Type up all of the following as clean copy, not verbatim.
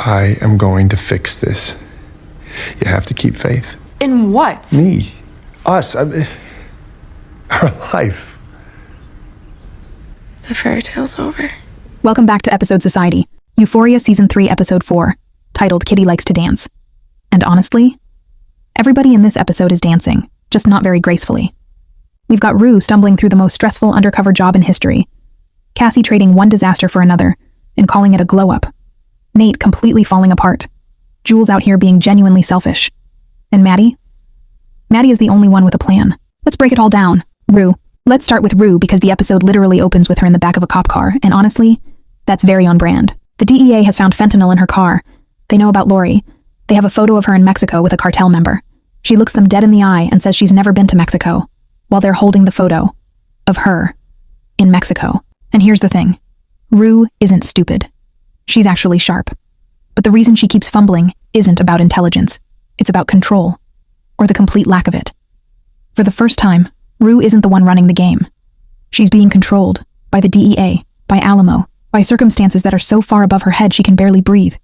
I am going to fix this. You have to keep faith. In what? Me. Us. our life. The fairy tale's over. Welcome back to Episode Society, Euphoria Season 3, Episode 4, titled Kitty Likes to Dance. And honestly, everybody in this episode is dancing, just not very gracefully. We've got Rue stumbling through the most stressful undercover job in history, Cassie trading one disaster for another and calling it a glow-up, Nate completely falling apart, Jules out here being genuinely selfish, and Maddie? Maddie is the only one with a plan. Let's break it all down. Rue. Let's start with Rue because the episode literally opens with her in the back of a cop car, and honestly, that's very on brand. The DEA has found fentanyl in her car. They know about Lori. They have a photo of her in Mexico with a cartel member. She looks them dead in the eye and says she's never been to Mexico, while they're holding the photo of her in Mexico. And here's the thing. Rue isn't stupid. She's actually sharp. But the reason she keeps fumbling isn't about intelligence. It's about control, or the complete lack of it. For the first time, Rue isn't the one running the game. She's being controlled by the DEA, by Alamo, by circumstances that are so far above her head she can barely breathe.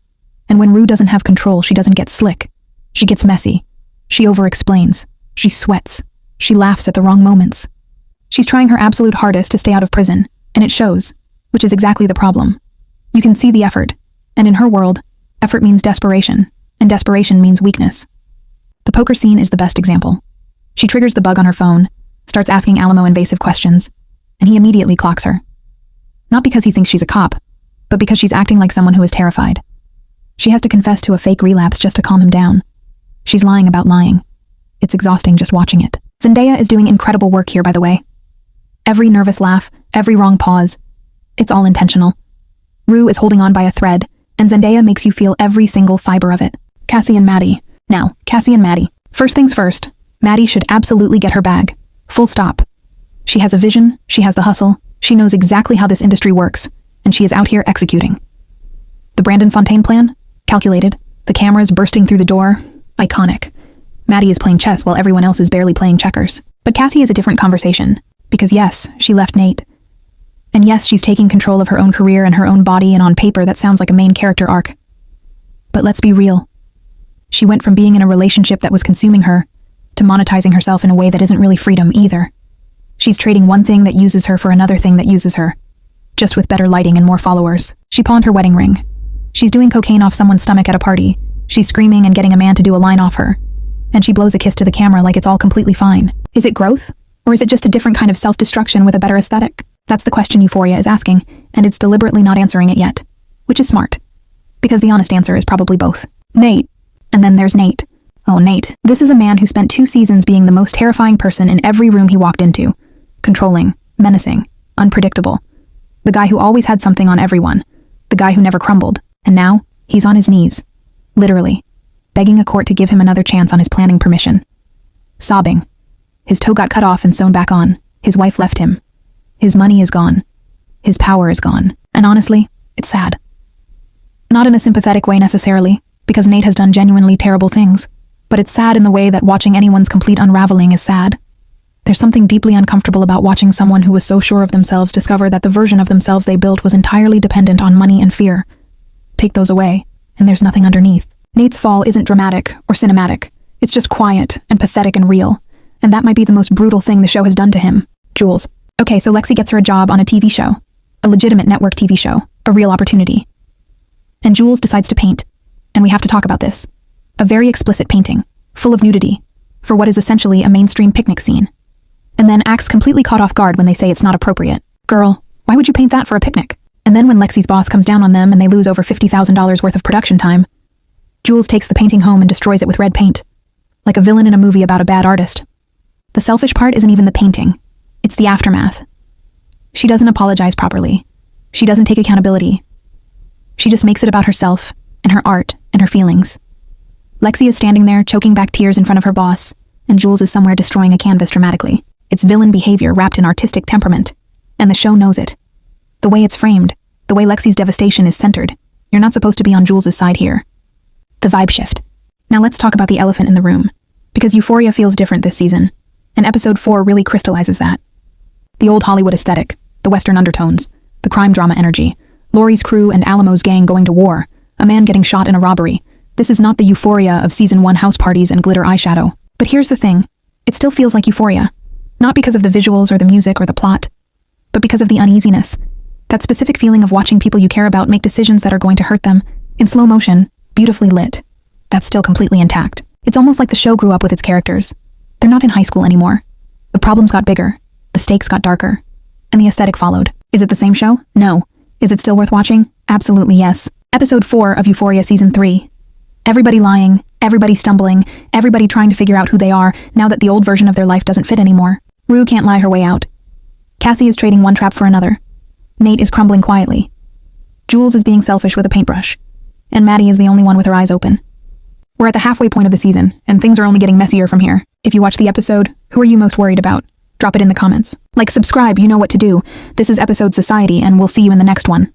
And when Rue doesn't have control, she doesn't get slick. She gets messy. She over-explains. She sweats. She laughs at the wrong moments. She's trying her absolute hardest to stay out of prison, and it shows, which is exactly the problem. You can see the effort, and in her world, effort means desperation, and desperation means weakness. The poker scene is the best example. She triggers the bug on her phone, starts asking Alamo invasive questions, and he immediately clocks her. Not because he thinks she's a cop, but because she's acting like someone who is terrified. She has to confess to a fake relapse just to calm him down. She's lying about lying. It's exhausting just watching it. Zendaya is doing incredible work here, by the way. Every nervous laugh, every wrong pause, it's all intentional. Rue is holding on by a thread, and Zendaya makes you feel every single fiber of it. Cassie and Maddie. Now, Cassie and Maddie. First things first, Maddie should absolutely get her bag. Full stop. She has a vision, she has the hustle, she knows exactly how this industry works, and she is out here executing. The Brandon Fontaine plan? Calculated. The cameras bursting through the door? Iconic. Maddie is playing chess while everyone else is barely playing checkers. But Cassie is a different conversation, because yes, she left Nate. And yes, she's taking control of her own career and her own body, and on paper that sounds like a main character arc. But let's be real. She went from being in a relationship that was consuming her to monetizing herself in a way that isn't really freedom either. She's trading one thing that uses her for another thing that uses her, just with better lighting and more followers. She pawned her wedding ring. She's doing cocaine off someone's stomach at a party. She's screaming and getting a man to do a line off her. And she blows a kiss to the camera like it's all completely fine. Is it growth? Or is it just a different kind of self-destruction with a better aesthetic? That's the question Euphoria is asking, and it's deliberately not answering it yet. Which is smart. Because the honest answer is probably both. Nate. And then there's Nate. Oh, Nate. This is a man who spent 2 seasons being the most terrifying person in every room he walked into. Controlling, menacing, unpredictable. The guy who always had something on everyone. The guy who never crumbled. And now, he's on his knees. Literally. Begging a court to give him another chance on his planning permission. Sobbing. His toe got cut off and sewn back on. His wife left him. His money is gone. His power is gone. And honestly, it's sad. Not in a sympathetic way necessarily, because Nate has done genuinely terrible things. But it's sad in the way that watching anyone's complete unraveling is sad. There's something deeply uncomfortable about watching someone who was so sure of themselves discover that the version of themselves they built was entirely dependent on money and fear. Take those away, and there's nothing underneath. Nate's fall isn't dramatic or cinematic. It's just quiet and pathetic and real. And that might be the most brutal thing the show has done to him. Jules. Okay, so Lexi gets her a job on a TV show. A legitimate network TV show. A real opportunity. And Jules decides to paint. And we have to talk about this. A very explicit painting. Full of nudity. For what is essentially a mainstream picnic scene. And then acts completely caught off guard when they say it's not appropriate. Girl, why would you paint that for a picnic? And then when Lexi's boss comes down on them and they lose over $50,000 worth of production time, Jules takes the painting home and destroys it with red paint. Like a villain in a movie about a bad artist. The selfish part isn't even the painting. It's the aftermath. She doesn't apologize properly. She doesn't take accountability. She just makes it about herself, and her art, and her feelings. Lexi is standing there, choking back tears in front of her boss, and Jules is somewhere destroying a canvas dramatically. It's villain behavior wrapped in artistic temperament. And the show knows it. The way it's framed, the way Lexi's devastation is centered, you're not supposed to be on Jules' side here. The vibe shift. Now let's talk about the elephant in the room. Because Euphoria feels different this season. And episode 4 really crystallizes that. The old Hollywood aesthetic, the Western undertones, the crime drama energy, Lori's crew and Alamo's gang going to war, A man getting shot in a robbery. This is not the Euphoria of Season 1 house parties and glitter eyeshadow. But here's the thing. It still feels like Euphoria. Not because of the visuals or the music or the plot, but because of the uneasiness. That specific feeling of watching people you care about make decisions that are going to hurt them. In slow motion, beautifully lit. That's still completely intact. It's almost like the show grew up with its characters. They're not in high school anymore. The problems got bigger. The stakes got darker. And the aesthetic followed. Is it the same show? No. Is it still worth watching? Absolutely yes. Episode 4 of Euphoria Season 3. Everybody lying, everybody stumbling, everybody trying to figure out who they are now that the old version of their life doesn't fit anymore. Rue can't lie her way out. Cassie is trading one trap for another. Nate is crumbling quietly. Jules is being selfish with a paintbrush. And Maddie is the only one with her eyes open. We're at the halfway point of the season, and things are only getting messier from here. If you watch the episode, who are you most worried about? Drop it in the comments. Like, subscribe, you know what to do. This is Episode Society, and we'll see you in the next one.